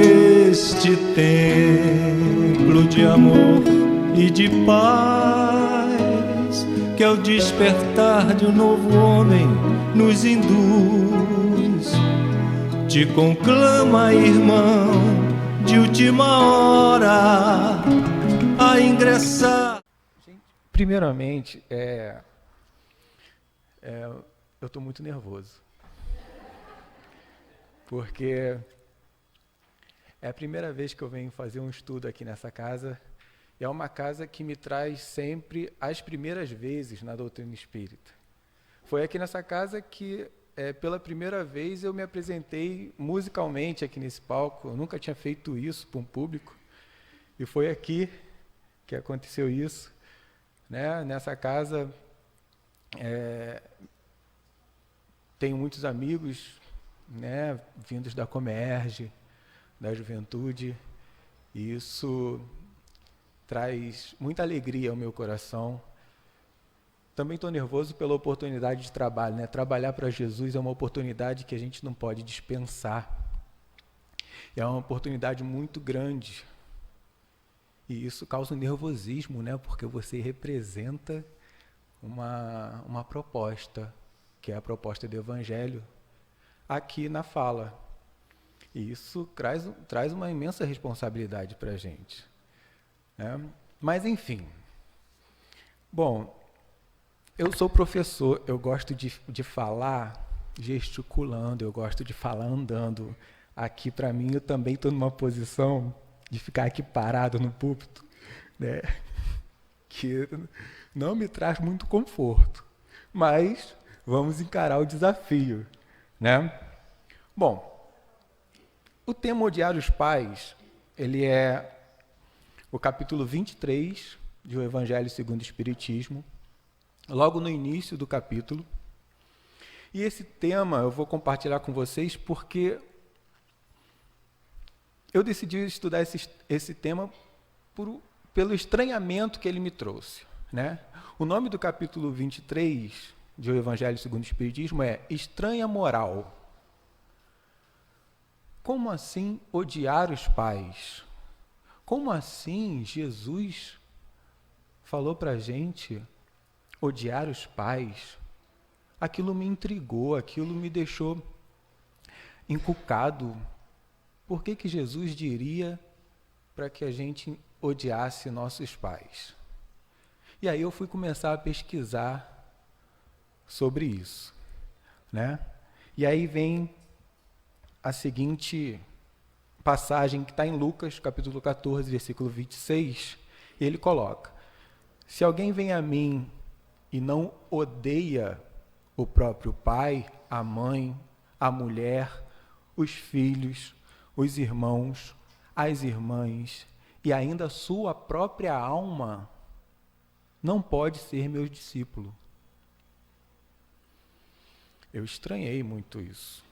Este templo de amor e de paz, que ao despertar de um novo homem nos induz, te conclama, irmão, de última hora a ingressar. Primeiramente, eu estou muito nervoso, porque é a primeira vez que eu venho fazer um estudo aqui nessa casa. É uma casa que me traz sempre as primeiras vezes na doutrina espírita. Foi aqui nessa casa que, pela primeira vez, eu me apresentei musicalmente aqui nesse palco. Eu nunca tinha feito isso para um público. E foi aqui que aconteceu isso. Né? Nessa casa, tenho muitos amigos, né, vindos da Comerge, da juventude, e isso traz muita alegria ao meu coração. Também estou nervoso pela oportunidade de trabalho, né? Trabalhar para Jesus é uma oportunidade que a gente não pode dispensar. É uma oportunidade muito grande. E isso causa um nervosismo, né? Porque você representa uma proposta, que é a proposta do Evangelho, aqui na fala. E isso traz uma imensa responsabilidade para a gente. Né? Mas, enfim. Bom, eu sou professor, eu gosto de falar gesticulando, eu gosto de falar andando. Aqui, para mim, eu também estou numa posição de ficar aqui parado no púlpito, né? Que não me traz muito conforto. Mas vamos encarar o desafio. Né? Bom, o tema Odiar os Pais, ele é o capítulo 23 do Evangelho segundo o Espiritismo, logo no início do capítulo. E esse tema eu vou compartilhar com vocês porque eu decidi estudar esse tema pelo estranhamento que ele me trouxe. Né? O nome do capítulo 23 do Evangelho segundo o Espiritismo é Estranha Moral. Como assim odiar os pais? Como assim Jesus falou para a gente odiar os pais? Aquilo me intrigou, aquilo me deixou encucado. Por que Jesus diria para que a gente odiasse nossos pais? E aí eu fui começar a pesquisar sobre isso. Né? E aí vem a seguinte passagem que está em Lucas, capítulo 14, versículo 26, ele coloca: se alguém vem a mim e não odeia o próprio pai, a mãe, a mulher, os filhos, os irmãos, as irmãs e ainda sua própria alma, não pode ser meu discípulo. Eu estranhei muito isso.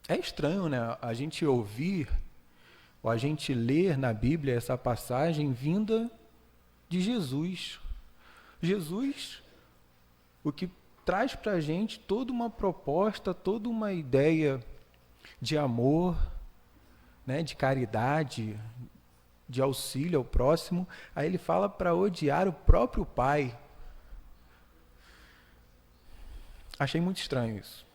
É estranho, né? A gente ouvir ou a gente ler na Bíblia essa passagem vinda de Jesus. Jesus, o que traz para a gente toda uma proposta, toda uma ideia de amor, né? De caridade, de auxílio ao próximo. Aí ele fala para odiar o próprio Pai. Achei muito estranho isso.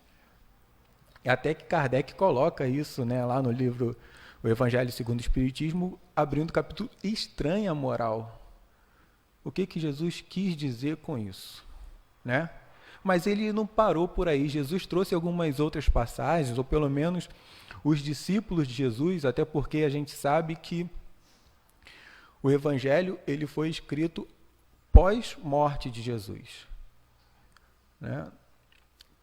Até que Kardec coloca isso, né, lá no livro O Evangelho segundo o Espiritismo, abrindo o capítulo Estranha Moral. O que Jesus quis dizer com isso? Né? Mas ele não parou por aí. Jesus trouxe algumas outras passagens, ou pelo menos os discípulos de Jesus, até porque a gente sabe que o Evangelho ele foi escrito pós-morte de Jesus. Né?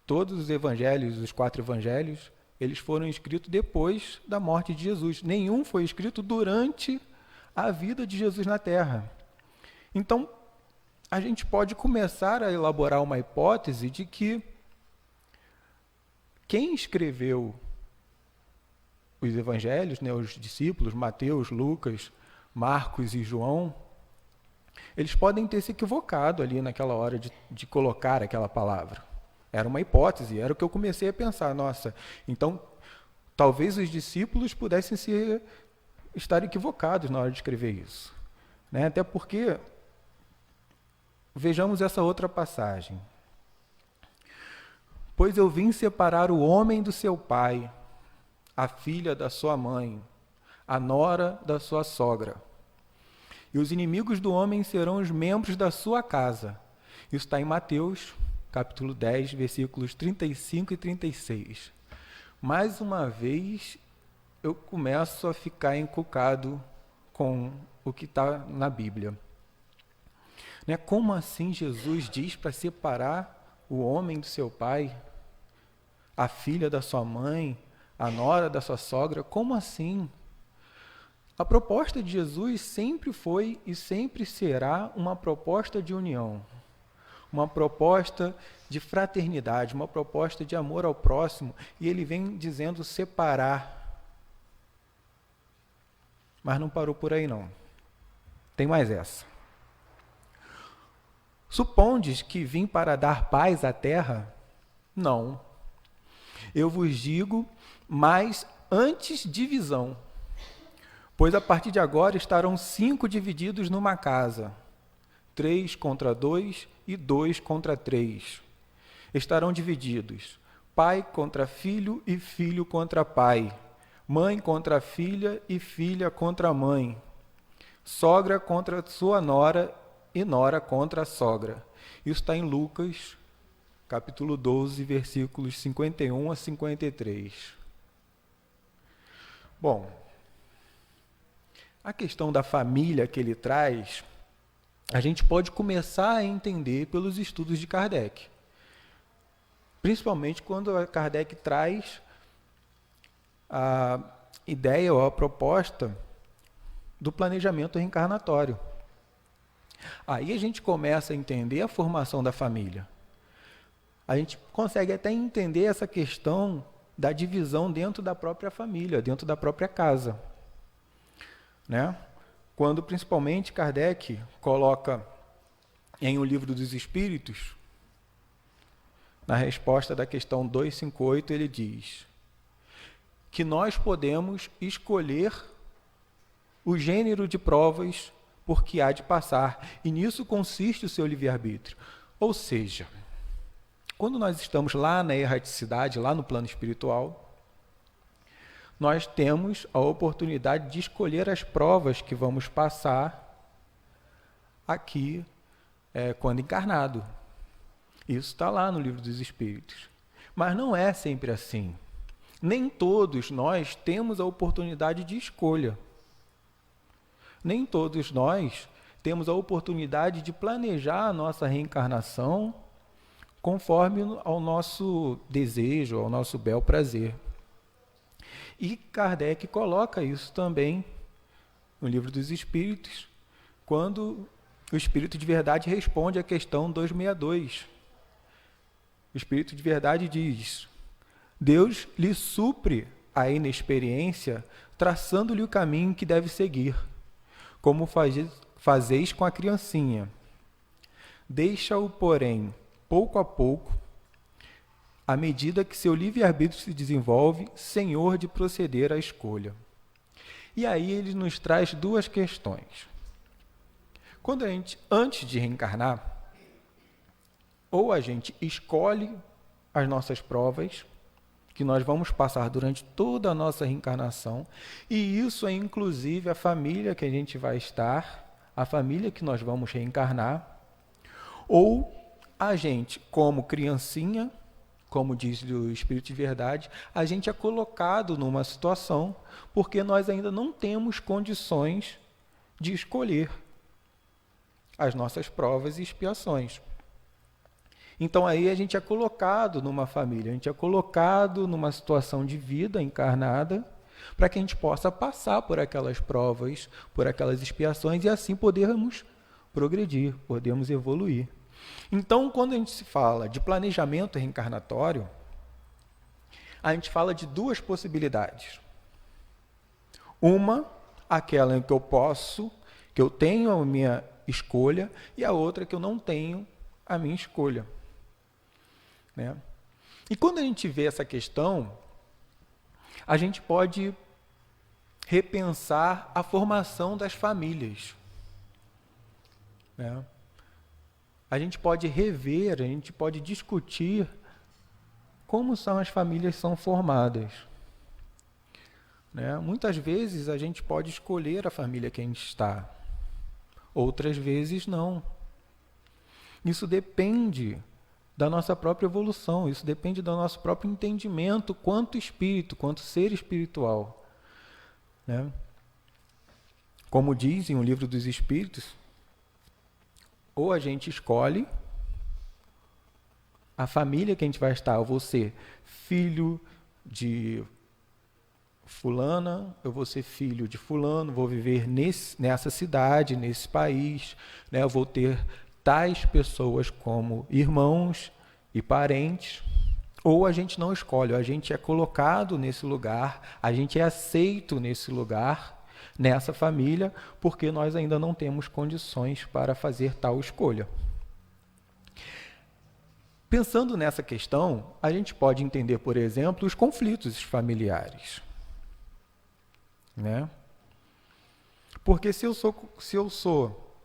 Todos os evangelhos, os 4 evangelhos, eles foram escritos depois da morte de Jesus. Nenhum foi escrito durante a vida de Jesus na Terra. Então, a gente pode começar a elaborar uma hipótese de que quem escreveu os evangelhos, né, os discípulos, Mateus, Lucas, Marcos e João, Eles podem ter se equivocado ali naquela hora de colocar aquela palavra. Era uma hipótese, era o que eu comecei a pensar. Nossa, então talvez os discípulos pudessem estar equivocados na hora de escrever isso. Né? Até porque, vejamos essa outra passagem. Pois eu vim separar o homem do seu pai, a filha da sua mãe, a nora da sua sogra. E os inimigos do homem serão os membros da sua casa. Isso está em Mateus, capítulo 10, versículos 35 e 36. Mais uma vez, eu começo a ficar encucado com o que está na Bíblia. Né? Como assim Jesus diz para separar o homem do seu pai, a filha da sua mãe, a nora da sua sogra? Como assim? A proposta de Jesus sempre foi e sempre será uma proposta de união, uma proposta de fraternidade, uma proposta de amor ao próximo, e ele vem dizendo separar. Mas não parou por aí não. Tem mais essa. Supondes que vim para dar paz à terra? Não. Eu vos digo, mas antes divisão. Pois a partir de agora estarão 5 divididos numa casa, 3 contra 2 e 2 contra 3. Estarão divididos, pai contra filho e filho contra pai, mãe contra filha e filha contra mãe, sogra contra sua nora e nora contra a sogra. Isso está em Lucas, capítulo 12, versículos 51 a 53. Bom, a questão da família que ele traz, a gente pode começar a entender pelos estudos de Kardec. Principalmente quando Kardec traz a ideia ou a proposta do planejamento reencarnatório. Aí a gente começa a entender a formação da família. A gente consegue até entender essa questão da divisão dentro da própria família, dentro da própria casa. Né? Quando principalmente Kardec coloca em O Livro dos Espíritos, na resposta da questão 258, ele diz que nós podemos escolher o gênero de provas por que há de passar, e nisso consiste o seu livre-arbítrio. Ou seja, quando nós estamos lá na erraticidade, lá no plano espiritual, nós temos a oportunidade de escolher as provas que vamos passar aqui quando encarnado. Isso está lá no Livro dos Espíritos. Mas não é sempre assim. Nem todos nós temos a oportunidade de escolha. Nem todos nós temos a oportunidade de planejar a nossa reencarnação conforme ao nosso desejo, ao nosso bel prazer. E Kardec coloca isso também no Livro dos Espíritos, quando o Espírito de Verdade responde à questão 262. O Espírito de Verdade diz: Deus lhe supre a inexperiência, traçando-lhe o caminho que deve seguir, como fazeis com a criancinha. Deixa-o, porém, pouco a pouco, à medida que seu livre-arbítrio se desenvolve, senhor de proceder à escolha. E aí ele nos traz duas questões. Quando a gente, antes de reencarnar, ou a gente escolhe as nossas provas, que nós vamos passar durante toda a nossa reencarnação, e isso é inclusive a família que a gente vai estar, a família que nós vamos reencarnar, ou a gente, como criancinha, como diz o Espírito de Verdade, a gente é colocado numa situação porque nós ainda não temos condições de escolher as nossas provas e expiações. Então aí a gente é colocado numa família, a gente é colocado numa situação de vida encarnada para que a gente possa passar por aquelas provas, por aquelas expiações e assim podermos progredir, podemos evoluir. Então, quando a gente se fala de planejamento reencarnatório, a gente fala de duas possibilidades. Uma, aquela em que eu tenho a minha escolha, e a outra que eu não tenho a minha escolha. Né? E quando a gente vê essa questão, a gente pode repensar a formação das famílias. Né? A gente pode rever, a gente pode discutir como são as famílias são formadas. Né? Muitas vezes a gente pode escolher a família que a gente está, outras vezes não. Isso depende da nossa própria evolução, isso depende do nosso próprio entendimento quanto espírito, quanto ser espiritual. Né? Como diz em o Livro dos Espíritos, ou a gente escolhe a família que a gente vai estar. Eu vou ser filho de fulana, eu vou ser filho de fulano, vou viver nessa cidade, nesse país, né? Eu vou ter tais pessoas como irmãos e parentes. Ou a gente não escolhe, a gente é colocado nesse lugar, a gente é aceito nesse lugar, nessa família, porque nós ainda não temos condições para fazer tal escolha. Pensando nessa questão, a gente pode entender, por exemplo, os conflitos familiares. Né? Porque se eu sou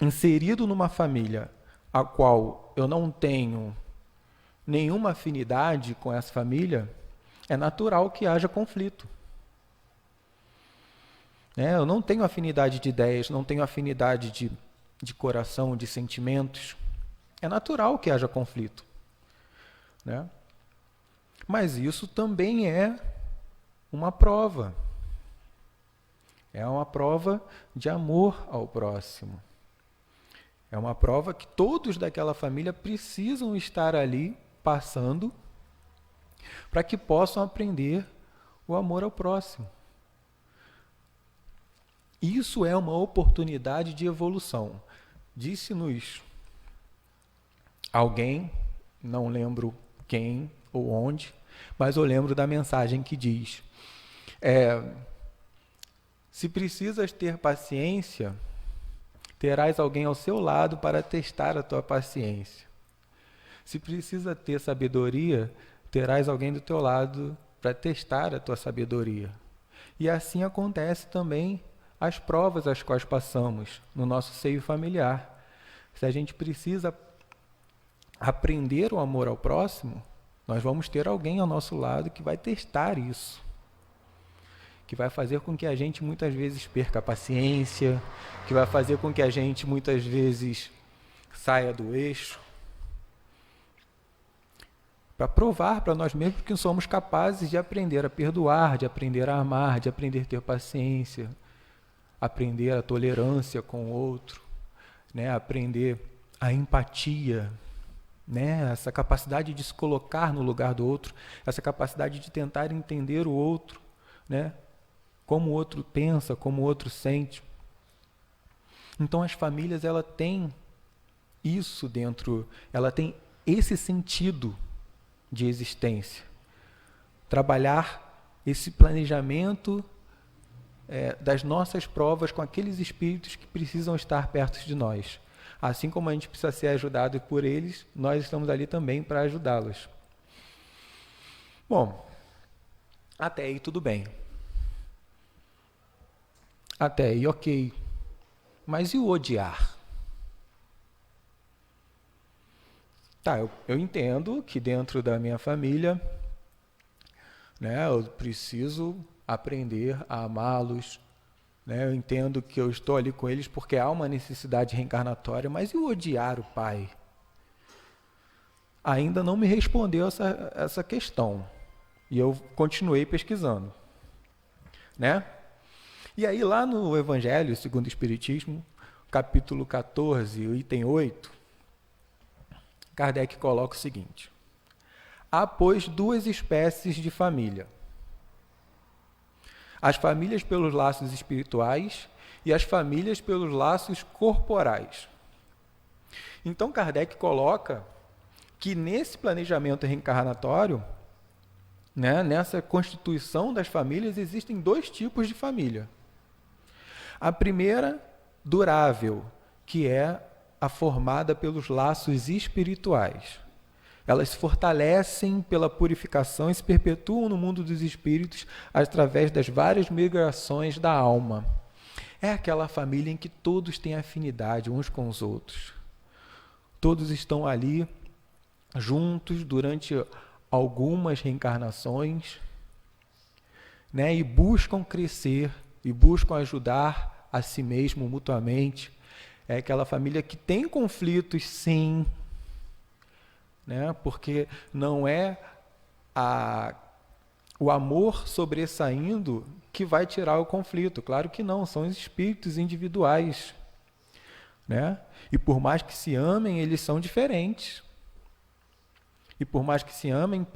inserido numa família a qual eu não tenho nenhuma afinidade com essa família, é natural que haja conflito. Né? Eu não tenho afinidade de ideias, não tenho afinidade de coração, de sentimentos. É natural que haja conflito. Né? Mas isso também é uma prova. É uma prova de amor ao próximo. É uma prova que todos daquela família precisam estar ali passando para que possam aprender o amor ao próximo. Isso é uma oportunidade de evolução. Disse-nos alguém, não lembro quem ou onde, mas eu lembro da mensagem que diz: se precisas ter paciência, terás alguém ao seu lado para testar a tua paciência. Se precisa ter sabedoria, terás alguém do teu lado para testar a tua sabedoria. E assim acontece também as provas às quais passamos no nosso seio familiar. Se a gente precisa aprender o amor ao próximo, nós vamos ter alguém ao nosso lado que vai testar isso, que vai fazer com que a gente muitas vezes perca a paciência, que vai fazer com que a gente muitas vezes saia do eixo, para provar para nós mesmos que somos capazes de aprender a perdoar, de aprender a amar, de aprender a ter paciência, aprender a tolerância com o outro, né? Aprender a empatia, né? Essa capacidade de se colocar no lugar do outro, essa capacidade de tentar entender o outro, né? Como o outro pensa, como o outro sente. Então as famílias, ela tem isso dentro, ela tem esse sentido de existência. Trabalhar esse planejamento das nossas provas com aqueles espíritos que precisam estar perto de nós. Assim como a gente precisa ser ajudado por eles, nós estamos ali também para ajudá-los. Bom, até aí tudo bem. Até aí ok. Mas e o odiar? Tá, eu entendo que dentro da minha família, né, eu preciso aprender a amá-los, né, eu entendo que eu estou ali com eles porque há uma necessidade reencarnatória, mas e o odiar o pai? Ainda não me respondeu essa questão. E eu continuei pesquisando. Né? E aí lá no Evangelho segundo o Espiritismo, capítulo 14, item 8, Kardec coloca o seguinte: há, pois, duas espécies de família. As famílias pelos laços espirituais e as famílias pelos laços corporais. Então Kardec coloca que nesse planejamento reencarnatório, né, nessa constituição das famílias, existem dois tipos de família. A primeira, durável, que é a formada pelos laços espirituais. Elas se fortalecem pela purificação e se perpetuam no mundo dos espíritos através das várias migrações da alma. É aquela família em que todos têm afinidade uns com os outros. Todos estão ali juntos durante algumas reencarnações, né, e buscam crescer e buscam ajudar a si mesmo mutuamente. É aquela família que tem conflitos, sim, né, porque não é o amor sobressaindo que vai tirar o conflito. Claro que não, são os espíritos individuais, né? E por mais que se amem, eles são diferentes. E por mais que se amem,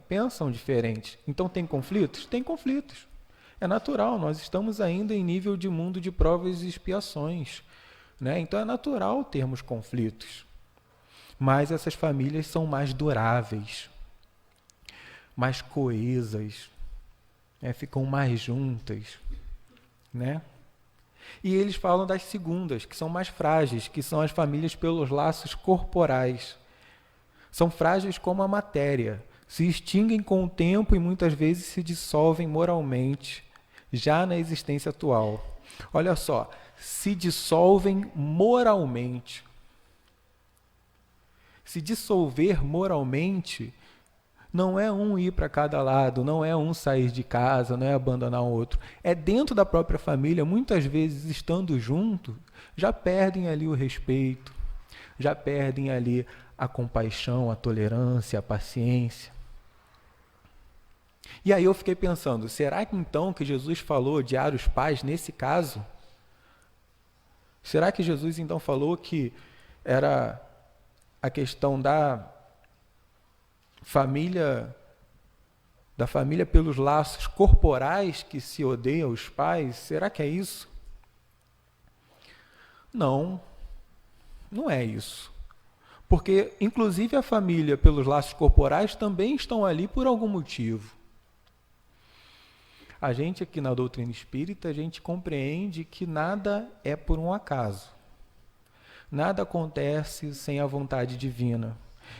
pensam diferente. Então tem conflitos? Tem conflitos. É natural, nós estamos ainda em nível de mundo de provas e expiações, né? Então é natural termos conflitos. Mas essas famílias são mais duráveis, mais coesas, né? Ficam mais juntas, né? E eles falam das segundas, que são mais frágeis, que são as famílias pelos laços corporais. São frágeis como a matéria, se extinguem com o tempo e muitas vezes se dissolvem moralmente, já na existência atual. Olha só, se dissolvem moralmente. Se dissolver moralmente não é um ir para cada lado, não é um sair de casa, não é abandonar o outro. É dentro da própria família, muitas vezes estando junto, já perdem ali o respeito, já perdem ali a compaixão, a tolerância, a paciência. E aí eu fiquei pensando, será que então que Jesus falou odiar os pais nesse caso? Será que Jesus então falou que era a questão da família pelos laços corporais que se odeia os pais? Será que é isso? Não, não é isso. Porque, inclusive, a família pelos laços corporais também estão ali por algum motivo. A gente aqui na doutrina espírita, a gente compreende que nada é por um acaso. Nada acontece sem a vontade divina,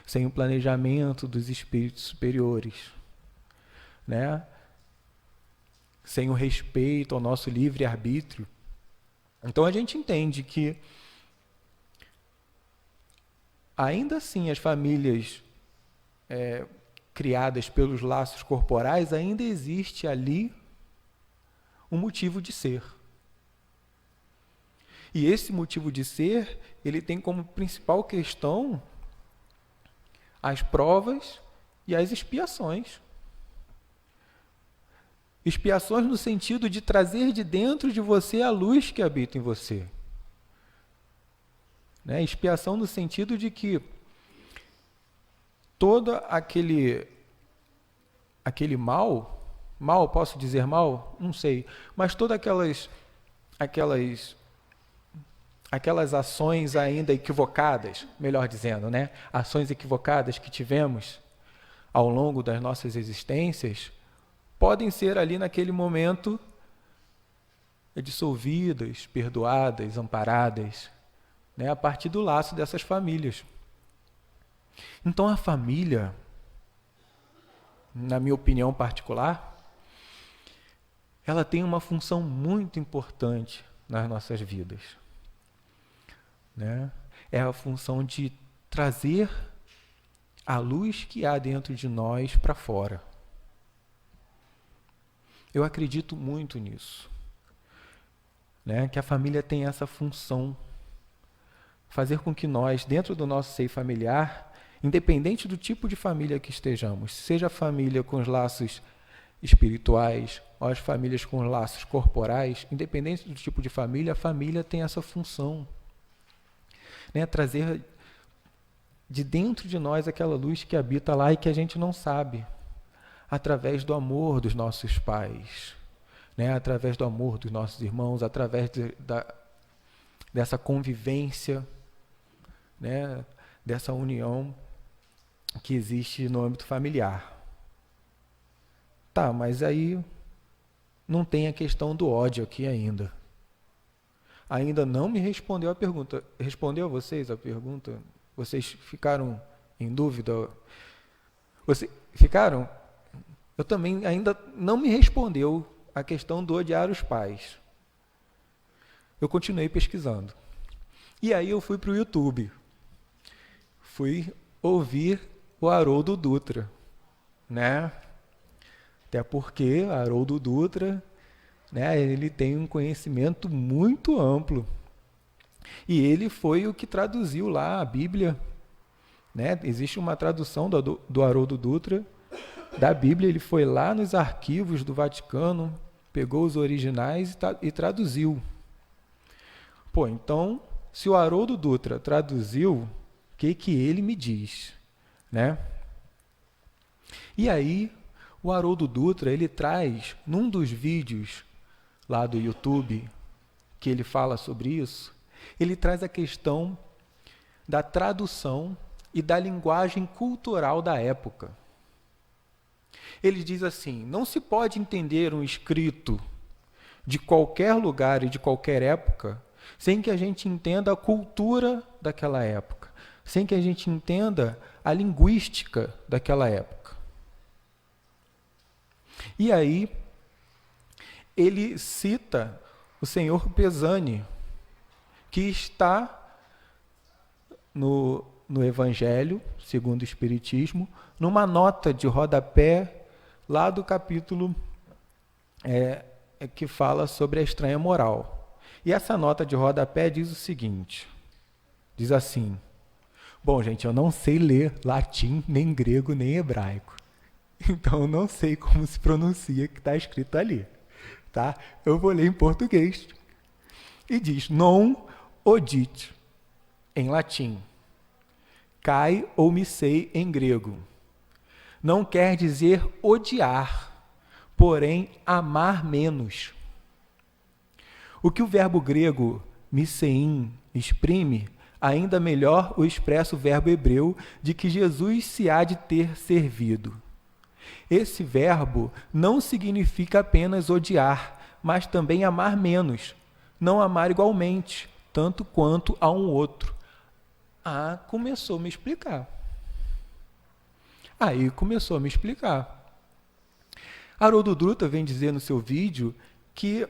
sem o planejamento dos espíritos superiores, né? Sem o respeito ao nosso livre-arbítrio. Então a gente entende que, ainda assim, as famílias criadas pelos laços corporais, ainda existe ali um motivo de ser. E esse motivo de ser, ele tem como principal questão as provas e as expiações. Expiações no sentido de trazer de dentro de você a luz que habita em você. Né? Expiação no sentido de que todo aquele mal, posso dizer mal? Não sei, mas todas aquelas ações ainda equivocadas, melhor dizendo, né? Ações equivocadas que tivemos ao longo das nossas existências, podem ser ali naquele momento dissolvidas, perdoadas, amparadas, né? A partir do laço dessas famílias. Então a família, na minha opinião particular, ela tem uma função muito importante nas nossas vidas. Né? É a função de trazer a luz que há dentro de nós para fora. Eu acredito muito nisso. Né? Que a família tem essa função. Fazer com que nós, dentro do nosso seio familiar, independente do tipo de família que estejamos, seja a família com os laços espirituais, ou as famílias com os laços corporais, independente do tipo de família, a família tem essa função. Né, trazer de dentro de nós aquela luz que habita lá e que a gente não sabe, através do amor dos nossos pais, né, através do amor dos nossos irmãos, através dessa convivência, né, dessa união que existe no âmbito familiar. Tá, mas aí não tem a questão do ódio aqui ainda. ainda não me respondeu a pergunta. Respondeu a vocês a pergunta? Vocês ficaram em dúvida? Vocês ficaram? Eu também ainda não me respondeu a questão do odiar os pais. Eu continuei pesquisando. E aí eu fui para o YouTube. Fui ouvir o Haroldo Dutra, né? Até porque Haroldo Dutra, né, ele tem um conhecimento muito amplo. E ele foi o que traduziu lá a Bíblia, né? Existe uma tradução do Haroldo Dutra da Bíblia. Ele foi lá nos arquivos do Vaticano, pegou os originais e traduziu. Pô, então, se o Haroldo Dutra traduziu, o que ele me diz, né? E aí, o Haroldo Dutra, ele traz, num dos vídeos lá do YouTube, que ele fala sobre isso, ele traz a questão da tradução e da linguagem cultural da época. Ele diz assim: não se pode entender um escrito de qualquer lugar e de qualquer época sem que a gente entenda a cultura daquela época, sem que a gente entenda a linguística daquela época. E aí, ele cita o senhor Pesani, que está no Evangelho, segundo o Espiritismo, numa nota de rodapé, lá do capítulo que fala sobre a estranha moral. E essa nota de rodapé diz o seguinte, diz assim: bom, gente, eu não sei ler latim, nem grego, nem hebraico. Então, eu não sei como se pronuncia o que está escrito ali. Tá? Eu vou ler em português. E diz: non odit, em latim. Kai ou missei, em grego. Não quer dizer odiar, porém amar menos. O que o verbo grego missein exprime, ainda melhor o expressa o verbo hebreu de que Jesus se há de ter servido. Esse verbo não significa apenas odiar, mas também amar menos, não amar igualmente, tanto quanto a um outro. Começou a me explicar. Aí começou a me explicar. Haroldo Dutra vem dizer no seu vídeo que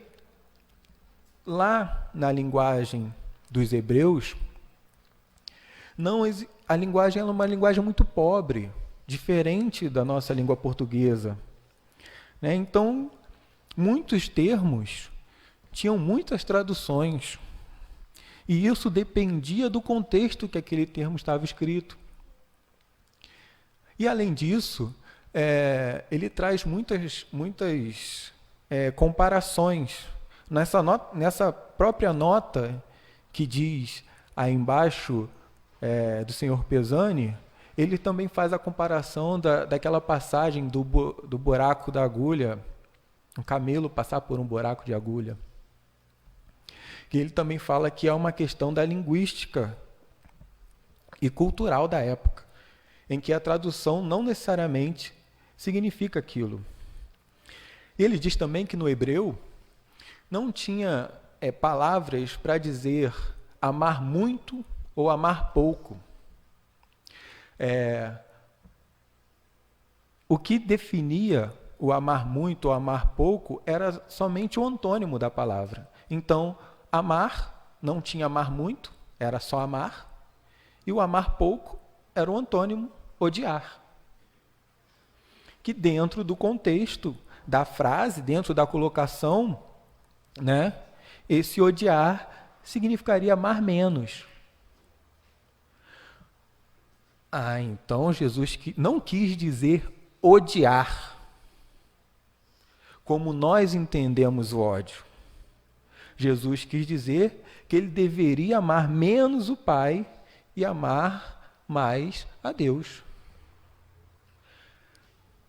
lá na linguagem dos hebreus, a linguagem é uma linguagem muito pobre, diferente da nossa língua portuguesa, né? Então, muitos termos tinham muitas traduções, e isso dependia do contexto que aquele termo estava escrito. E, além disso, ele traz muitas comparações. Nessa própria nota que diz aí embaixo do senhor Pesani, ele também faz a comparação daquela passagem do buraco da agulha, um camelo passar por um buraco de agulha. Que ele também fala que é uma questão da linguística e cultural da época, em que a tradução não necessariamente significa aquilo. Ele diz também que no hebreu não tinha palavras para dizer amar muito ou amar pouco. O que definia o amar muito ou amar pouco era somente o antônimo da palavra. Então, amar não tinha amar muito, era só amar, e o amar pouco era o antônimo, odiar. Que dentro do contexto da frase, dentro da colocação, né, esse odiar significaria amar menos. Então Jesus não quis dizer odiar, como nós entendemos o ódio. Jesus quis dizer que ele deveria amar menos o Pai e amar mais a Deus.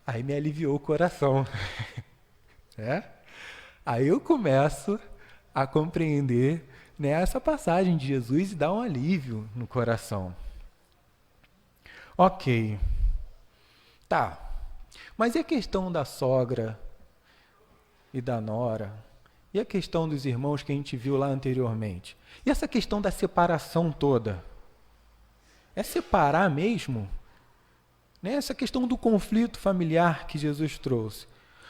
Aí me aliviou o coração. Aí eu começo a compreender, né, essa passagem de Jesus e dá um alívio no coração. Ok. Tá. Mas e a questão da sogra e da nora? E a questão dos irmãos que a gente viu lá anteriormente? E essa questão da separação toda? É separar mesmo? Né? Essa questão do conflito familiar que Jesus trouxe.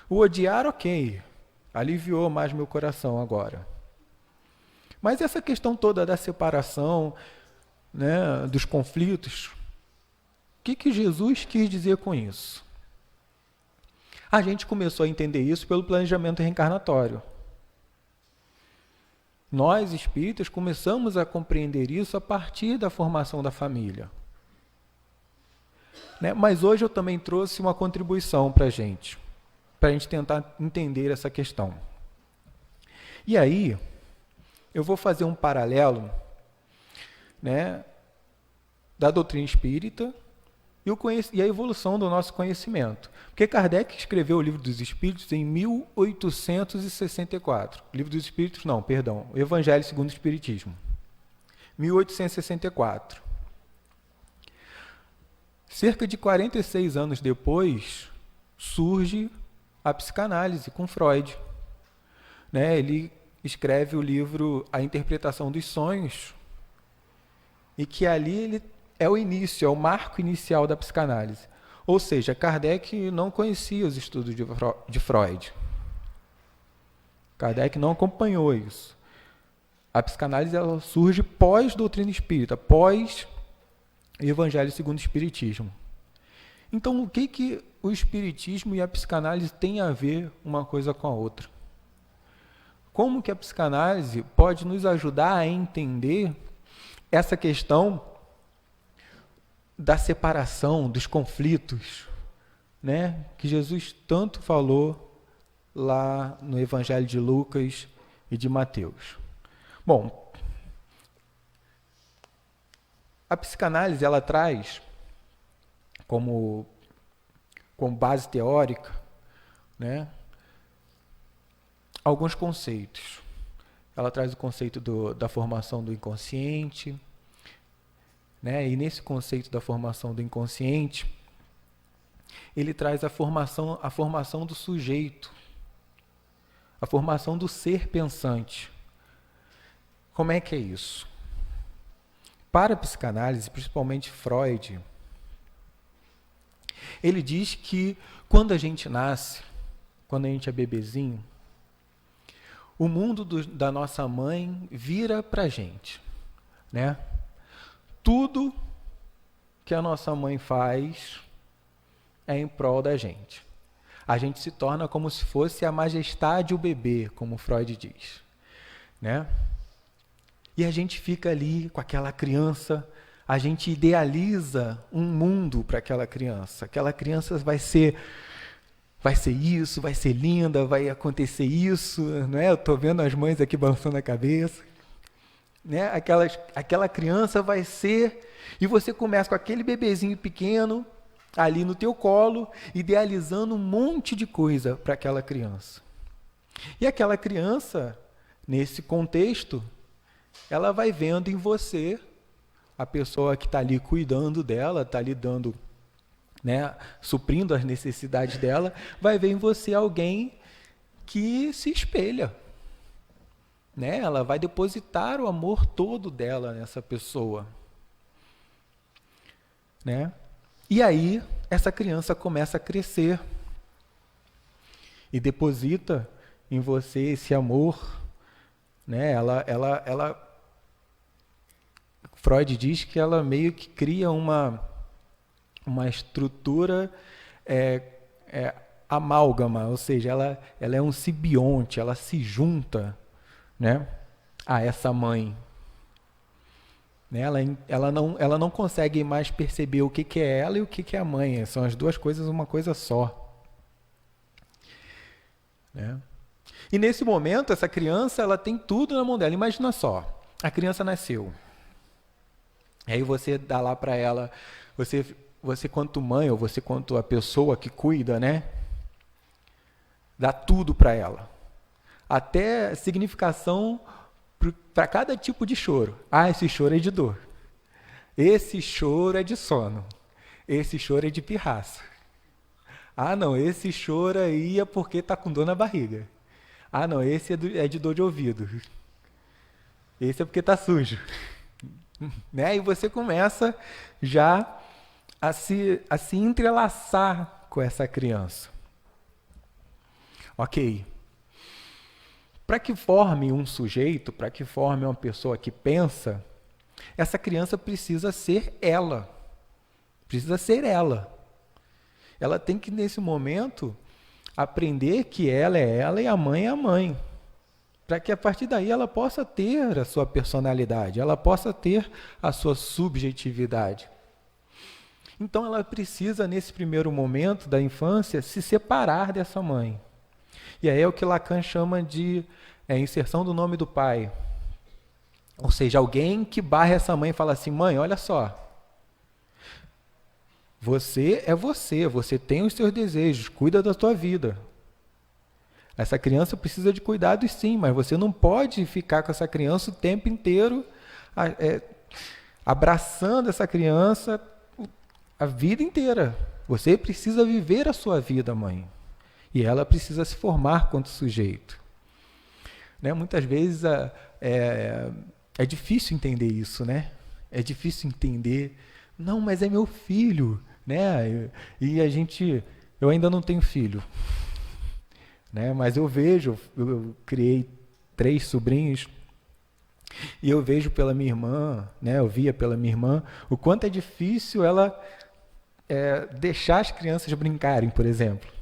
O odiar, ok, aliviou mais meu coração agora. Mas essa questão toda da separação, né, dos conflitos, o que Jesus quis dizer com isso? A gente começou a entender isso pelo planejamento reencarnatório. Nós, espíritas, começamos a compreender isso a partir da formação da família. Né? Mas hoje eu também trouxe uma contribuição para a gente tentar entender essa questão. E aí, eu vou fazer um paralelo, né, da doutrina espírita e a evolução do nosso conhecimento. Porque Kardec escreveu o Livro dos Espíritos em 1864. Livro dos Espíritos, não, perdão, o Evangelho segundo o Espiritismo. 1864. Cerca de 46 anos depois, surge a psicanálise com Freud. Né? Ele escreve o livro A Interpretação dos Sonhos, e que ali ele é o início, é o marco inicial da psicanálise. Ou seja, Kardec não conhecia os estudos de Freud. Kardec não acompanhou isso. A psicanálise ela surge pós-doutrina espírita, pós-Evangelho segundo o Espiritismo. Então, o que o Espiritismo e a psicanálise têm a ver uma coisa com a outra? Como que a psicanálise pode nos ajudar a entender essa questão da separação, dos conflitos, né, que Jesus tanto falou lá no Evangelho de Lucas e de Mateus? Bom, a psicanálise ela traz como base teórica, né, alguns conceitos. Ela traz o conceito da formação do inconsciente, né? E nesse conceito da formação do inconsciente, ele traz a formação do sujeito, a formação do ser pensante. Como é que é isso? Para a psicanálise, principalmente Freud, ele diz que quando a gente nasce, quando a gente é bebezinho, o mundo da nossa mãe vira para a gente, né? Tudo que a nossa mãe faz é em prol da gente. A gente se torna como se fosse a majestade o bebê, como Freud diz, né? E a gente fica ali com aquela criança, a gente idealiza um mundo para aquela criança. Aquela criança vai ser isso, vai ser linda, vai acontecer isso, não é? Eu estou vendo as mães aqui balançando a cabeça. Né? Aquela criança vai ser... E você começa com aquele bebezinho pequeno, ali no teu colo, idealizando um monte de coisa para aquela criança. E aquela criança, nesse contexto, ela vai vendo em você a pessoa que está ali cuidando dela, está ali dando, né, suprindo as necessidades dela, vai ver em você alguém que se espelha. Né? Ela vai depositar o amor todo dela nessa pessoa. Né? E aí, essa criança começa a crescer e deposita em você esse amor. Né? Freud diz que ela meio que cria uma estrutura amálgama, ou seja, ela é um simbionte, ela se junta, né, a essa mãe. Né? Ela não consegue mais perceber o que é ela e o que é a mãe. São as duas coisas uma coisa só. Né? E nesse momento, essa criança ela tem tudo na mão dela. Imagina só, a criança nasceu. Aí você dá lá para ela, você quanto mãe, ou você quanto a pessoa que cuida, né, dá tudo para ela. Até significação para cada tipo de choro. Ah, esse choro é de dor. Esse choro é de sono. Esse choro é de pirraça. Ah, não, esse choro aí é porque está com dor na barriga. Ah, não, esse é de dor de ouvido. Esse é porque está sujo. Né? E você começa já a se entrelaçar com essa criança. Ok. Para que forme um sujeito, para que forme uma pessoa que pensa, essa criança precisa ser ela. Precisa ser ela. Ela tem que, nesse momento, aprender que ela é ela e a mãe é a mãe. Para que, a partir daí, ela possa ter a sua personalidade, ela possa ter a sua subjetividade. Então, ela precisa, nesse primeiro momento da infância, se separar dessa mãe. E aí é o que Lacan chama de inserção do nome do pai. Ou seja, alguém que barra essa mãe e fala assim, mãe, olha só, você é você tem os seus desejos, cuida da tua vida. Essa criança precisa de cuidados sim, mas você não pode ficar com essa criança o tempo inteiro abraçando essa criança a vida inteira. Você precisa viver a sua vida, mãe. E ela precisa se formar quanto sujeito. Né? Muitas vezes é difícil entender isso, né? É difícil entender. Não, mas é meu filho, né? E eu ainda não tenho filho, né? Mas eu criei 3 sobrinhos e eu vejo pela minha irmã, né? Eu via pela minha irmã o quanto é difícil ela deixar as crianças brincarem, por exemplo.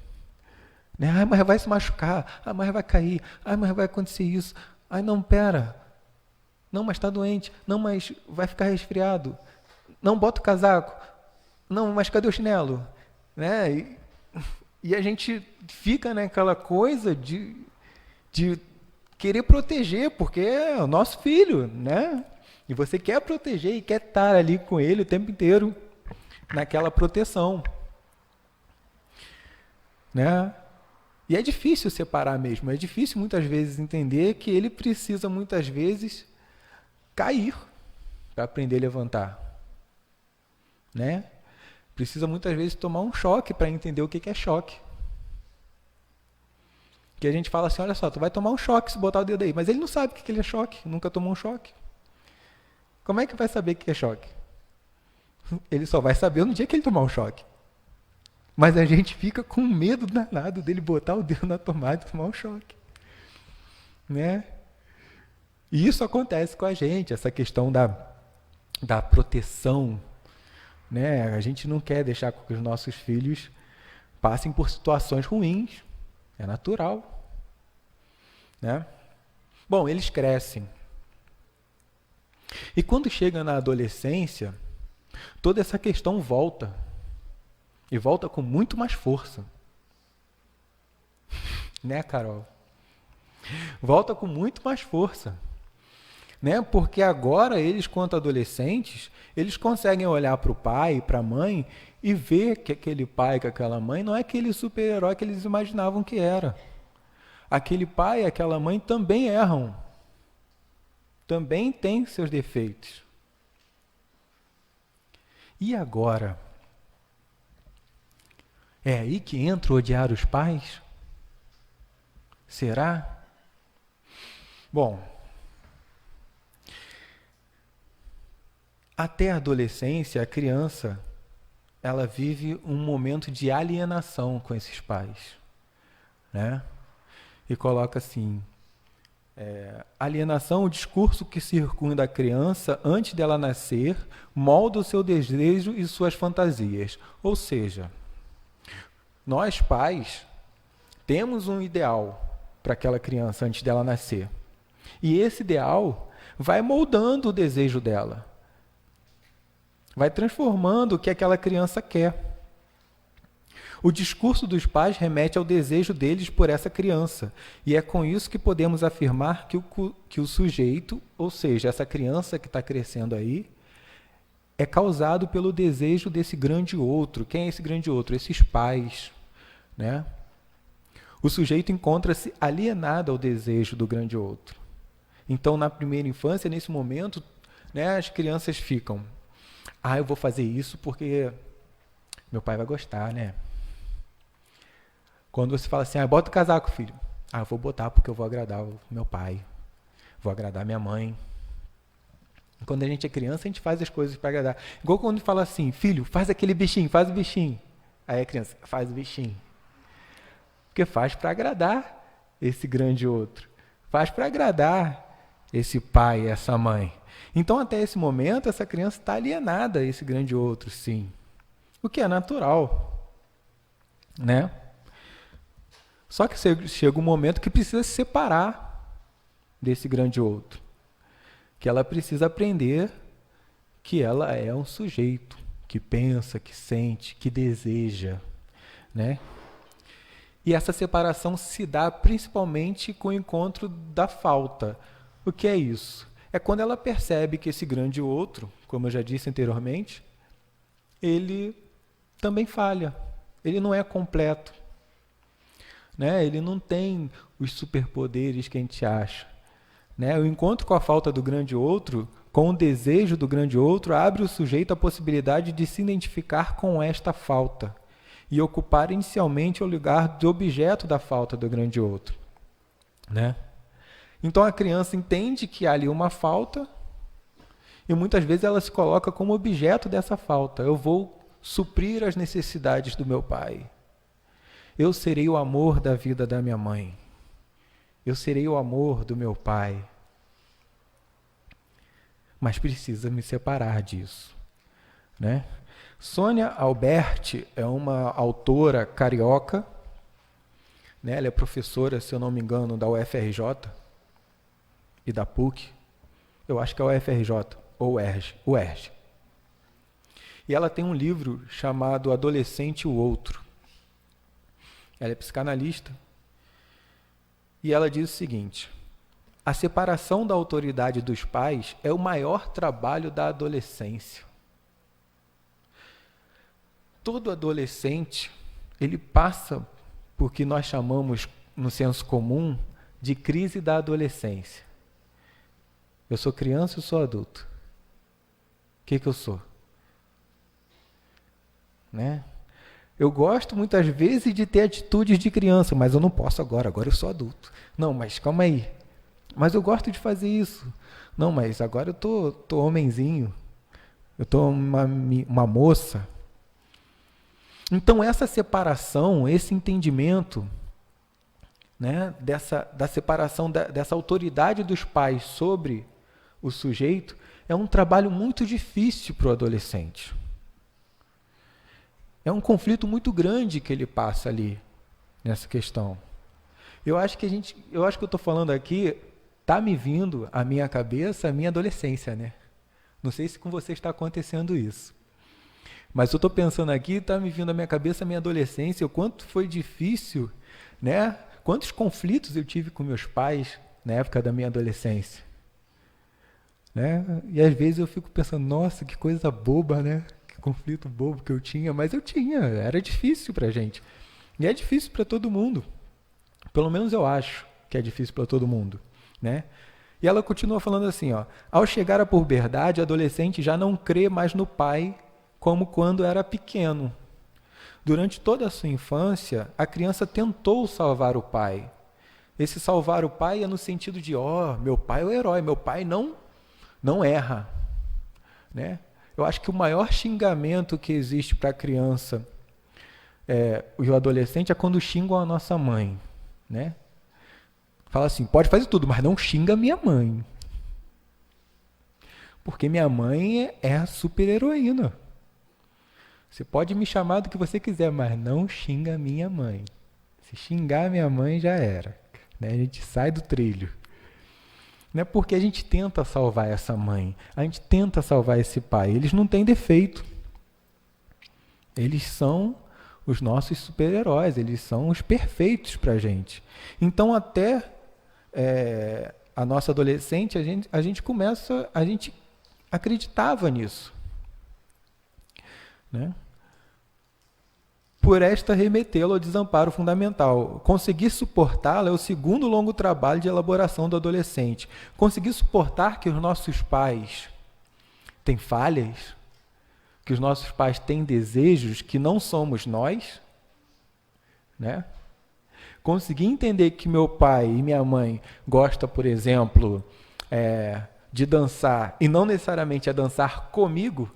Né? Ai, mas vai se machucar. Ai, mas vai cair. Ai, mas vai acontecer isso. Ai, não, pera. Não, mas está doente. Não, mas vai ficar resfriado. Não, bota o casaco. Não, mas cadê o chinelo? Né? E a gente fica naquela coisa de querer proteger, porque é o nosso filho, né? E você quer proteger e quer estar ali com ele o tempo inteiro naquela proteção. Né? E é difícil separar mesmo, é difícil muitas vezes entender que ele precisa muitas vezes cair para aprender a levantar. Né? Precisa muitas vezes tomar um choque para entender o que é choque. Que a gente fala assim, olha só, tu vai tomar um choque se botar o dedo aí, mas ele não sabe o que é choque, nunca tomou um choque. Como é que vai saber o que é choque? Ele só vai saber no dia que ele tomar um choque. Mas a gente fica com medo danado dele botar o dedo na tomada e tomar um choque. Né? E isso acontece com a gente, essa questão da proteção. Né? A gente não quer deixar com que os nossos filhos passem por situações ruins. É natural. Né? Bom, eles crescem. E quando chega na adolescência, toda essa questão volta. E volta com muito mais força. Né, Carol? Volta com muito mais força. Né? Porque agora eles, quanto adolescentes, eles conseguem olhar para o pai e para a mãe e ver que aquele pai, que aquela mãe, não é aquele super-herói que eles imaginavam que era. Aquele pai e aquela mãe também erram. Também têm seus defeitos. E agora? É aí que entra odiar os pais? Será? Bom, até a adolescência, a criança, ela vive um momento de alienação com esses pais. Né? E coloca assim, alienação, o discurso que circunda a criança antes dela nascer, molda o seu desejo e suas fantasias. Ou seja, nós pais temos um ideal para aquela criança antes dela nascer. E esse ideal vai moldando o desejo dela. Vai transformando o que aquela criança quer. O discurso dos pais remete ao desejo deles por essa criança. E é com isso que podemos afirmar que o sujeito, ou seja, essa criança que está crescendo aí, é causado pelo desejo desse grande outro. Quem é esse grande outro? Esses pais. Né? O sujeito encontra-se alienado ao desejo do grande outro. Então, na primeira infância, nesse momento, né, as crianças ficam, eu vou fazer isso porque meu pai vai gostar, né? Quando você fala assim, bota o casaco, filho. eu vou botar porque eu vou agradar o meu pai, vou agradar minha mãe. Quando a gente é criança, a gente faz as coisas para agradar. Igual quando fala assim, filho, faz aquele bichinho, faz o bichinho. Aí a criança, faz o bichinho. Porque faz para agradar esse grande outro. Faz para agradar esse pai, essa mãe. Então, até esse momento, essa criança está alienada a esse grande outro, sim. O que é natural, né? Só que chega um momento que precisa se separar desse grande outro. Que ela precisa aprender que ela é um sujeito que pensa, que sente, que deseja, né? E essa separação se dá principalmente com o encontro da falta. O que é isso? É quando ela percebe que esse grande outro, como eu já disse anteriormente, ele também falha, ele não é completo, né? Ele não tem os superpoderes que a gente acha, né? O encontro com a falta do grande outro, com o desejo do grande outro, abre o sujeito a possibilidade de se identificar com esta falta e ocupar inicialmente o lugar do objeto da falta do grande outro, né? Então a criança entende que há ali uma falta e muitas vezes ela se coloca como objeto dessa falta. Eu vou suprir as necessidades do meu pai. Eu serei o amor da vida da minha mãe. Eu serei o amor do meu pai. Mas precisa me separar disso, né? Sônia Alberti é uma autora carioca, né? Ela é professora, se eu não me engano, da UFRJ e da PUC. Eu acho que é a UFRJ ou UERJ. E ela tem um livro chamado Adolescente e o Outro. Ela é psicanalista. E ela diz o seguinte: a separação da autoridade dos pais é o maior trabalho da adolescência. Todo adolescente, ele passa por que nós chamamos, no senso comum, de crise da adolescência. Eu sou criança ou sou adulto? O que eu sou? Né? Eu gosto muitas vezes de ter atitudes de criança, mas eu não posso agora eu sou adulto. Não, mas calma aí. Mas eu gosto de fazer isso. Não, mas agora eu tô homenzinho. Eu tô uma moça. Então essa separação, esse entendimento, né, da separação dessa autoridade dos pais sobre o sujeito, é um trabalho muito difícil para o adolescente. É um conflito muito grande que ele passa ali nessa questão. Eu acho que eu estou falando aqui, está me vindo à minha cabeça a minha adolescência, né? Não sei se com você está acontecendo isso. Mas eu estou pensando aqui, está me vindo à minha cabeça a minha adolescência, o quanto foi difícil, né? Quantos conflitos eu tive com meus pais na época da minha adolescência. Né? E às vezes eu fico pensando, nossa, que coisa boba, né? Que conflito bobo que eu tinha, mas eu tinha, era difícil pra gente. E é difícil para todo mundo. Pelo menos eu acho que é difícil para todo mundo, né? E ela continua falando assim, ó: ao chegar à puberdade, o adolescente já não crê mais no pai como quando era pequeno. Durante toda a sua infância, a criança tentou salvar o pai. Esse salvar o pai é no sentido de, meu pai é o herói, meu pai não erra, né? Eu acho que o maior xingamento que existe para a criança e o adolescente é quando xingam a nossa mãe, né? Fala assim, pode fazer tudo, mas não xinga minha mãe. Porque minha mãe é a super-heroína. Você pode me chamar do que você quiser, mas não xinga minha mãe. Se xingar minha mãe, já era, né? A gente sai do trilho. Né? Porque a gente tenta salvar essa mãe, a gente tenta salvar esse pai. Eles não têm defeito. Eles são os nossos super-heróis, eles são os perfeitos para a gente. Então, até a nossa adolescente, a gente acreditava nisso. Né? Por esta remetê-lo ao desamparo fundamental. Conseguir suportá-la é o segundo longo trabalho de elaboração do adolescente. Conseguir suportar que os nossos pais têm falhas, que os nossos pais têm desejos que não somos nós, né? conseguir entender que meu pai e minha mãe gostam, por exemplo, de dançar, e não necessariamente é dançar comigo,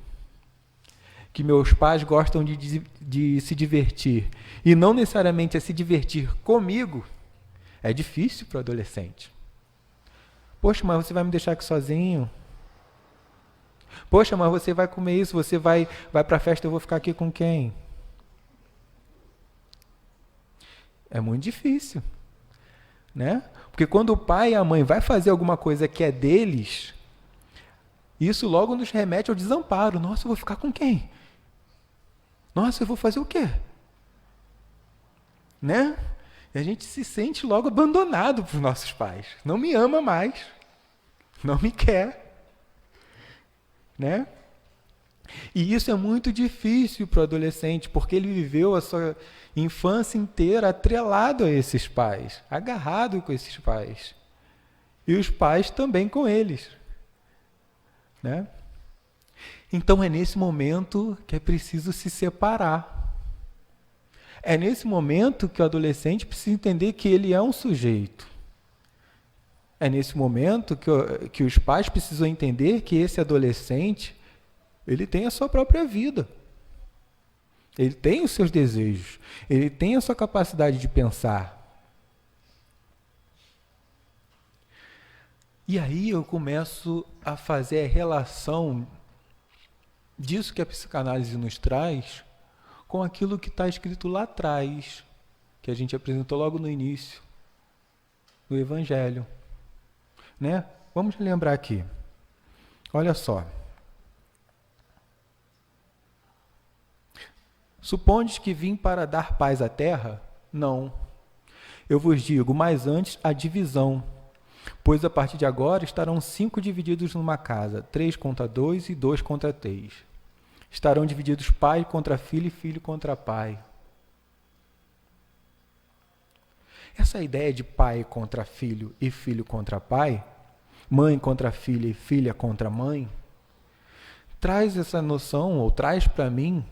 que meus pais gostam de se divertir, e não necessariamente é se divertir comigo, é difícil para o adolescente. Poxa, mas você vai me deixar aqui sozinho? Poxa, mas você vai comer isso, você vai para a festa, eu vou ficar aqui com quem? É muito difícil, né? Porque quando o pai e a mãe vai fazer alguma coisa que é deles, isso logo nos remete ao desamparo. Nossa, eu vou ficar com quem? Nossa, eu vou fazer o quê? Né? E a gente se sente logo abandonado por nossos pais. Não me ama mais. Não me quer. Né? E isso é muito difícil para o adolescente, porque ele viveu a sua infância inteira atrelado a esses pais, agarrado com esses pais. E os pais também com eles. Né? Então é nesse momento que é preciso se separar. É nesse momento que o adolescente precisa entender que ele é um sujeito. É nesse momento que os pais precisam entender que esse adolescente, ele tem a sua própria vida. Ele tem os seus desejos. Ele tem a sua capacidade de pensar. E aí eu começo a fazer a relação disso que a psicanálise nos traz com aquilo que está escrito lá atrás, que a gente apresentou logo no início, do Evangelho. Né? Vamos lembrar aqui. Olha só. Supondes que vim para dar paz à terra? Não. Eu vos digo, mas antes a divisão. Pois a partir de agora estarão 5 divididos numa casa, 3 contra 2 e 2 contra 3. Estarão divididos pai contra filho e filho contra pai. Essa ideia de pai contra filho e filho contra pai, mãe contra filha e filha contra mãe, traz essa noção, ou traz para mim,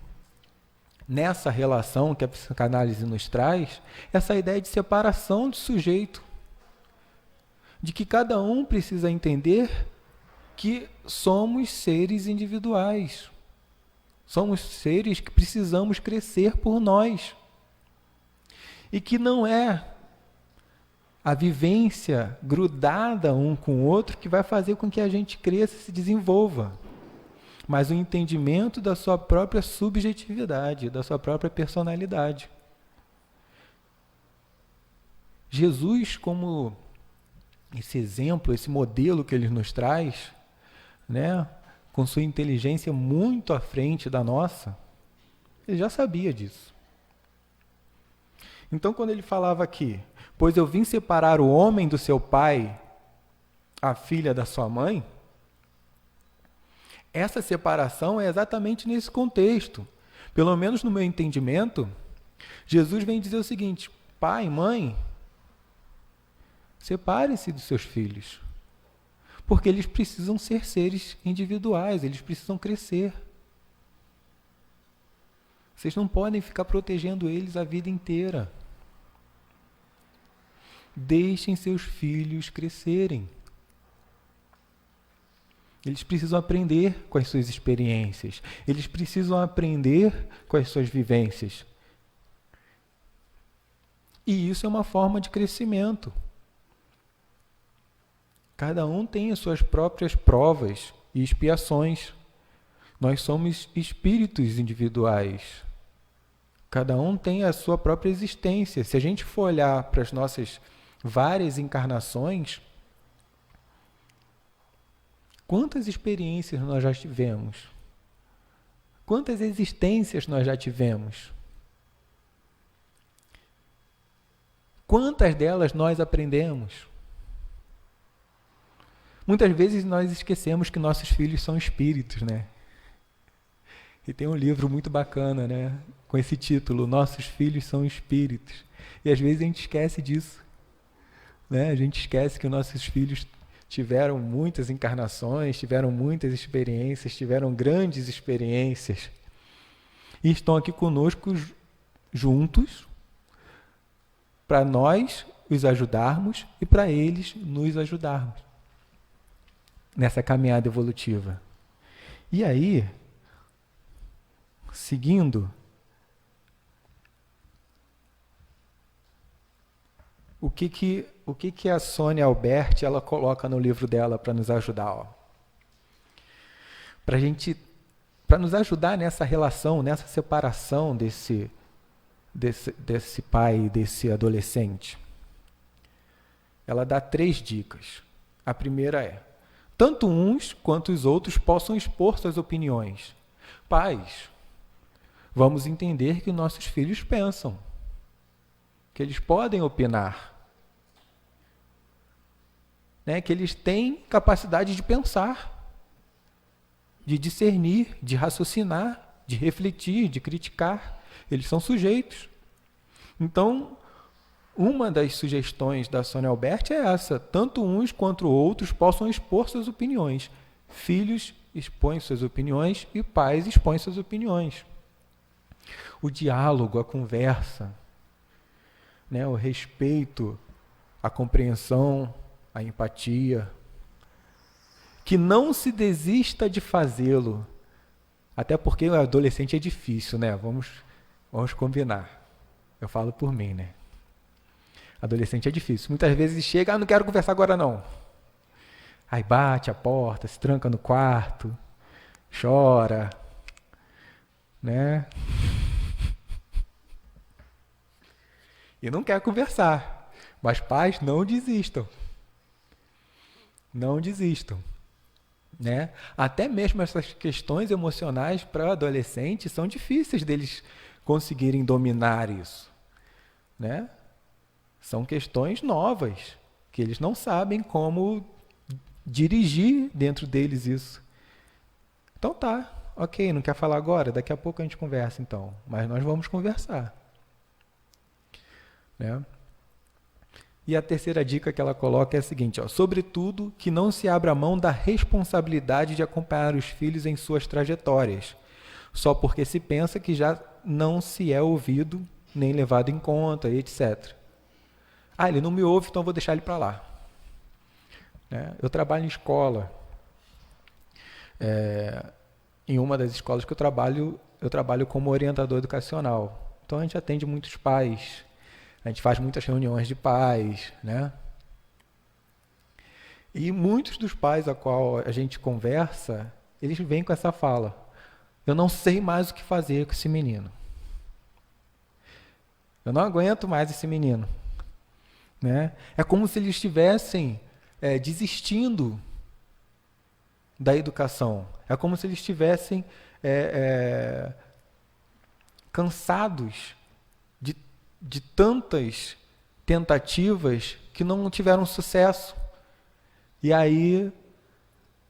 nessa relação que a psicanálise nos traz, essa ideia de separação do sujeito. De que cada um precisa entender que somos seres individuais. Somos seres que precisamos crescer por nós. E que não é a vivência grudada um com o outro que vai fazer com que a gente cresça e se desenvolva, mas o entendimento da sua própria subjetividade, da sua própria personalidade. Jesus, como esse exemplo, esse modelo que ele nos traz, né, com sua inteligência muito à frente da nossa, ele já sabia disso. Então, quando ele falava aqui, pois eu vim separar o homem do seu pai, a filha da sua mãe, essa separação é exatamente nesse contexto. Pelo menos no meu entendimento, Jesus vem dizer o seguinte: pai, mãe, separe-se dos seus filhos, porque eles precisam ser seres individuais, eles precisam crescer. Vocês não podem ficar protegendo eles a vida inteira. Deixem seus filhos crescerem. Eles precisam aprender com as suas experiências. Eles precisam aprender com as suas vivências. E isso é uma forma de crescimento. Cada um tem as suas próprias provas e expiações. Nós somos espíritos individuais. Cada um tem a sua própria existência. Se a gente for olhar para as nossas várias encarnações, quantas experiências nós já tivemos? Quantas existências nós já tivemos? Quantas delas nós aprendemos? Muitas vezes nós esquecemos que nossos filhos são espíritos, né? E tem um livro muito bacana, né? Com esse título, Nossos Filhos São Espíritos. E às vezes a gente esquece disso, né? A gente esquece que nossos filhos tiveram muitas encarnações, tiveram muitas experiências, tiveram grandes experiências. E estão aqui conosco juntos, para nós os ajudarmos e para eles nos ajudarmos nessa caminhada evolutiva. E aí, seguindo, o que a Sônia Alberti ela coloca no livro dela para nos ajudar? Para nos ajudar nessa relação, nessa separação desse pai e desse adolescente. Ela dá 3 dicas. A primeira é: tanto uns quanto os outros possam expor suas opiniões. Pais, vamos entender que nossos filhos pensam, que eles podem opinar, né? Que eles têm capacidade de pensar, de discernir, de raciocinar, de refletir, de criticar. Eles são sujeitos. Então, uma das sugestões da Sônia Alberti é essa: tanto uns quanto outros possam expor suas opiniões. Filhos expõem suas opiniões e pais expõem suas opiniões. O diálogo, a conversa, né, o respeito, a compreensão, a empatia. Que não se desista de fazê-lo. Até porque o adolescente é difícil, né? Vamos combinar. Eu falo por mim, né? Adolescente é difícil. Muitas vezes chega, não quero conversar agora não. Aí bate a porta, se tranca no quarto, chora, né? E não quer conversar. Mas pais, não desistam. Não desistam. Né? Até mesmo essas questões emocionais para o adolescente são difíceis deles conseguirem dominar isso. Né? São questões novas, que eles não sabem como dirigir dentro deles isso. Então tá, ok, não quer falar agora? Daqui a pouco a gente conversa então, mas nós vamos conversar. Né? E a terceira dica que ela coloca é a seguinte: sobretudo, que não se abra mão da responsabilidade de acompanhar os filhos em suas trajetórias, só porque se pensa que já não se é ouvido, nem levado em conta, etc. Ele não me ouve, então vou deixar ele para lá. Eu trabalho em escola. Em uma das escolas que eu trabalho como orientador educacional. Então a gente atende muitos pais. A gente faz muitas reuniões de pais, né? E muitos dos pais a qual a gente conversa, eles vêm com essa fala: eu não sei mais o que fazer com esse menino. Eu não aguento mais esse menino. Né? É como se eles estivessem desistindo da educação. É como se eles estivessem cansados de tantas tentativas que não tiveram sucesso. E aí,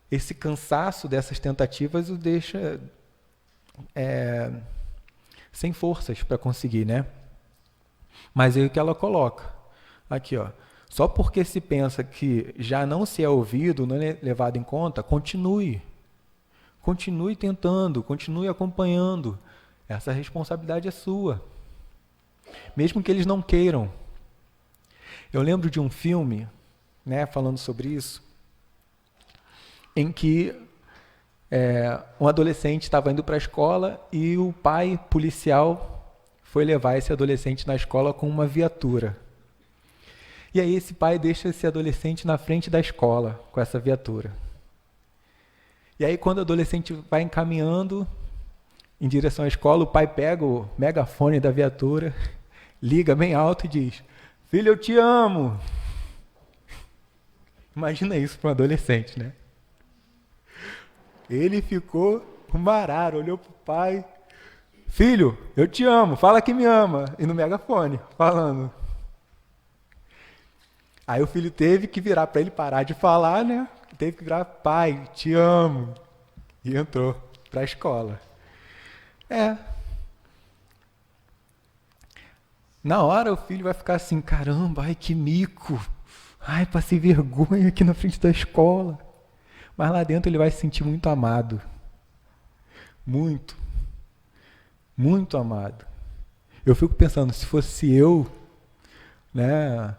esse cansaço dessas tentativas o deixa sem forças para conseguir, né? Mas aí o que ela coloca? Aqui, só porque se pensa que já não se é ouvido, não é levado em conta, continue. Continue tentando, continue acompanhando. Essa responsabilidade é sua. Mesmo que eles não queiram. Eu lembro de um filme, né, falando sobre isso, em que um adolescente estava indo para a escola e o pai policial foi levar esse adolescente na escola com uma viatura. E aí esse pai deixa esse adolescente na frente da escola com essa viatura. E aí quando o adolescente vai encaminhando em direção à escola, o pai pega o megafone da viatura, liga bem alto e diz: filho, eu te amo. Imagina isso para um adolescente, né? Ele ficou mararo, olhou para o pai: filho, eu te amo, fala que me ama. E no megafone, falando. Aí o filho teve que virar para ele parar de falar, né? Teve que virar: pai, te amo. E entrou para a escola. Na hora o filho vai ficar assim: caramba, ai que mico. Ai, passei vergonha aqui na frente da escola. Mas lá dentro ele vai se sentir muito amado. Muito. Muito amado. Eu fico pensando, se fosse eu, né,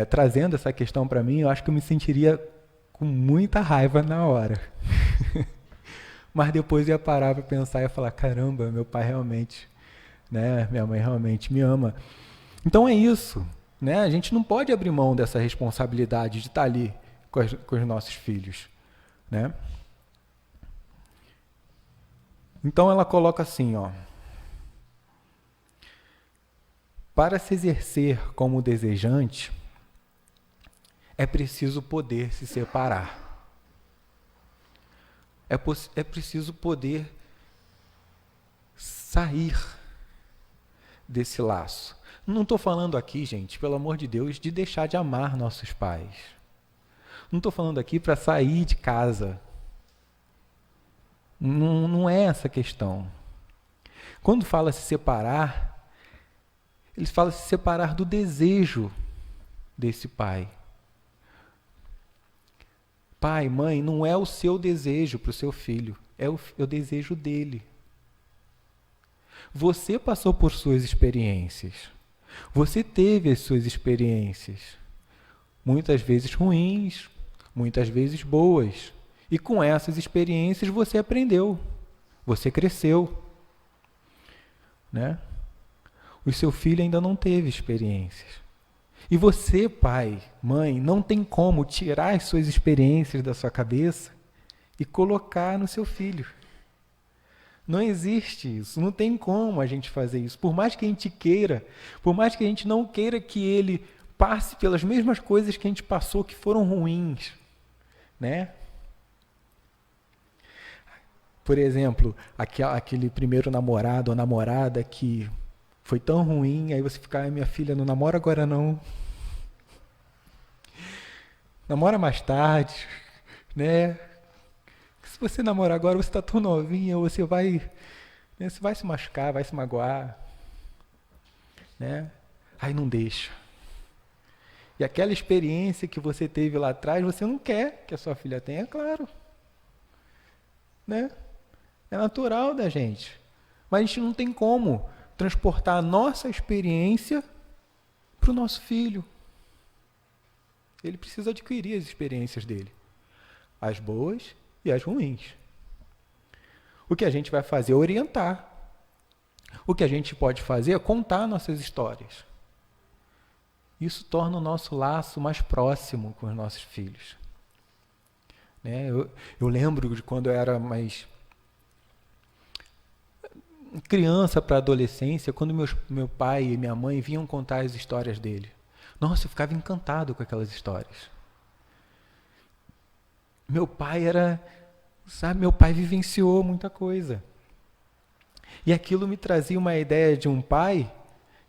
trazendo essa questão para mim, eu acho que eu me sentiria com muita raiva na hora. Mas depois eu ia parar para pensar e ia falar, caramba, meu pai realmente, né, minha mãe realmente me ama. Então é isso, né? A gente não pode abrir mão dessa responsabilidade de estar ali com os nossos filhos, né? Então ela coloca assim, ó: para se exercer como desejante, é preciso poder se separar. É preciso poder sair desse laço. Não estou falando aqui, gente, pelo amor de Deus, de deixar de amar nossos pais. Não estou falando aqui para sair de casa. Não é essa a questão. Quando fala se separar, eles falam se separar do desejo desse pai. Pai, mãe, não é o seu desejo para o seu filho, é o desejo dele. Você passou por suas experiências. Você teve as suas experiências. Muitas vezes ruins, muitas vezes boas. E com essas experiências você aprendeu. Você cresceu. Né? O seu filho ainda não teve experiências. E você, pai, mãe, não tem como tirar as suas experiências da sua cabeça e colocar no seu filho. Não existe isso, não tem como a gente fazer isso. Por mais que a gente queira, por mais que a gente não queira que ele passe pelas mesmas coisas que a gente passou, que foram ruins, né? Por exemplo, aquele primeiro namorado ou namorada que foi tão ruim, aí você fica, minha filha, não namora agora não. Namora mais tarde, né? Se você namorar agora, você está tão novinha, você vai se machucar, vai se magoar, né? Aí não deixa. E aquela experiência que você teve lá atrás, você não quer que a sua filha tenha, é claro. Né? É natural da gente. Mas a gente não tem como transportar a nossa experiência para o nosso filho. Ele precisa adquirir as experiências dele. As boas e as ruins. O que a gente vai fazer é orientar. O que a gente pode fazer é contar nossas histórias. Isso torna o nosso laço mais próximo com os nossos filhos. Né? Eu lembro de quando eu era mais criança para adolescência, quando meu pai e minha mãe vinham contar as histórias dele. Nossa, eu ficava encantado com aquelas histórias. Meu pai meu pai vivenciou muita coisa. E aquilo me trazia uma ideia de um pai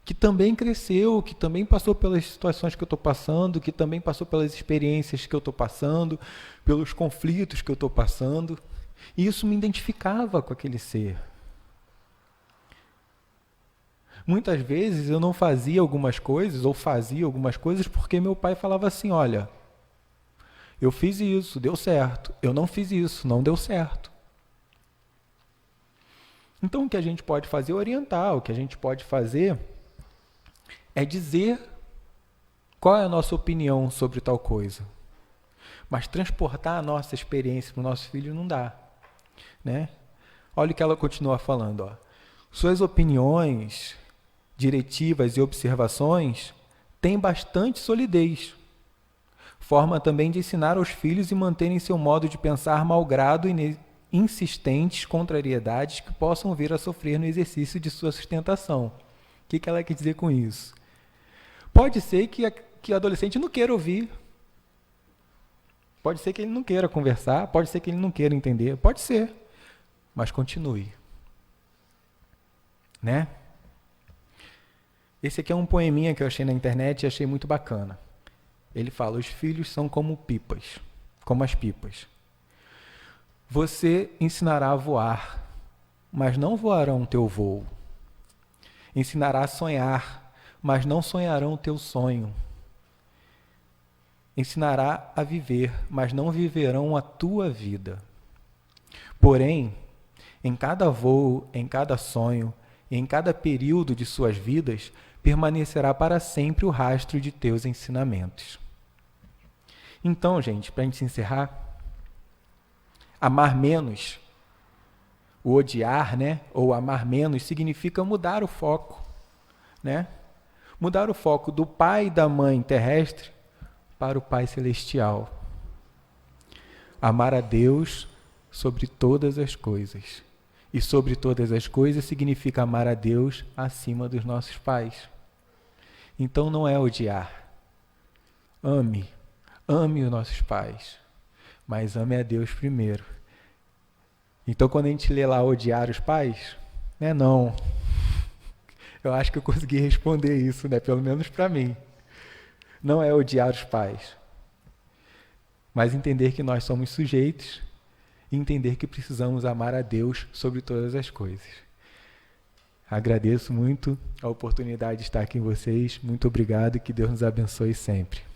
que também cresceu, que também passou pelas situações que eu estou passando, que também passou pelas experiências que eu estou passando, pelos conflitos que eu estou passando. E isso me identificava com aquele ser. Muitas vezes eu não fazia algumas coisas, ou fazia algumas coisas, porque meu pai falava assim, olha, eu fiz isso, deu certo. Eu não fiz isso, não deu certo. Então o que a gente pode fazer é orientar, o que a gente pode fazer é dizer qual é a nossa opinião sobre tal coisa. Mas transportar a nossa experiência para o nosso filho não dá. Né? Olha o que ela continua falando. Ó. Suas opiniões, diretivas e observações têm bastante solidez. Forma também de ensinar aos filhos e manterem seu modo de pensar malgrado e insistentes contrariedades que possam vir a sofrer no exercício de sua sustentação. O que ela quer dizer com isso? Pode ser que o adolescente não queira ouvir. Pode ser que ele não queira conversar, pode ser que ele não queira entender, pode ser. Mas continue. Né? Esse aqui é um poeminha que eu achei na internet e achei muito bacana. Ele fala, os filhos são como pipas, como as pipas. Você ensinará a voar, mas não voarão teu voo. Ensinará a sonhar, mas não sonharão teu sonho. Ensinará a viver, mas não viverão a tua vida. Porém, em cada voo, em cada sonho, e em cada período de suas vidas permanecerá para sempre o rastro de teus ensinamentos. Então, gente, para a gente encerrar, amar menos, o odiar, né, ou amar menos, significa mudar o foco, né? Mudar o foco do pai e da mãe terrestre para o Pai Celestial. Amar a Deus sobre todas as coisas. E sobre todas as coisas significa amar a Deus acima dos nossos pais. Então não é odiar. Ame os nossos pais, mas ame a Deus primeiro. Então quando a gente lê lá odiar os pais, não. Eu acho que eu consegui responder isso, pelo menos para mim. Não é odiar os pais, mas entender que nós somos sujeitos e entender que precisamos amar a Deus sobre todas as coisas. Agradeço muito a oportunidade de estar aqui com vocês. Muito obrigado e que Deus nos abençoe sempre.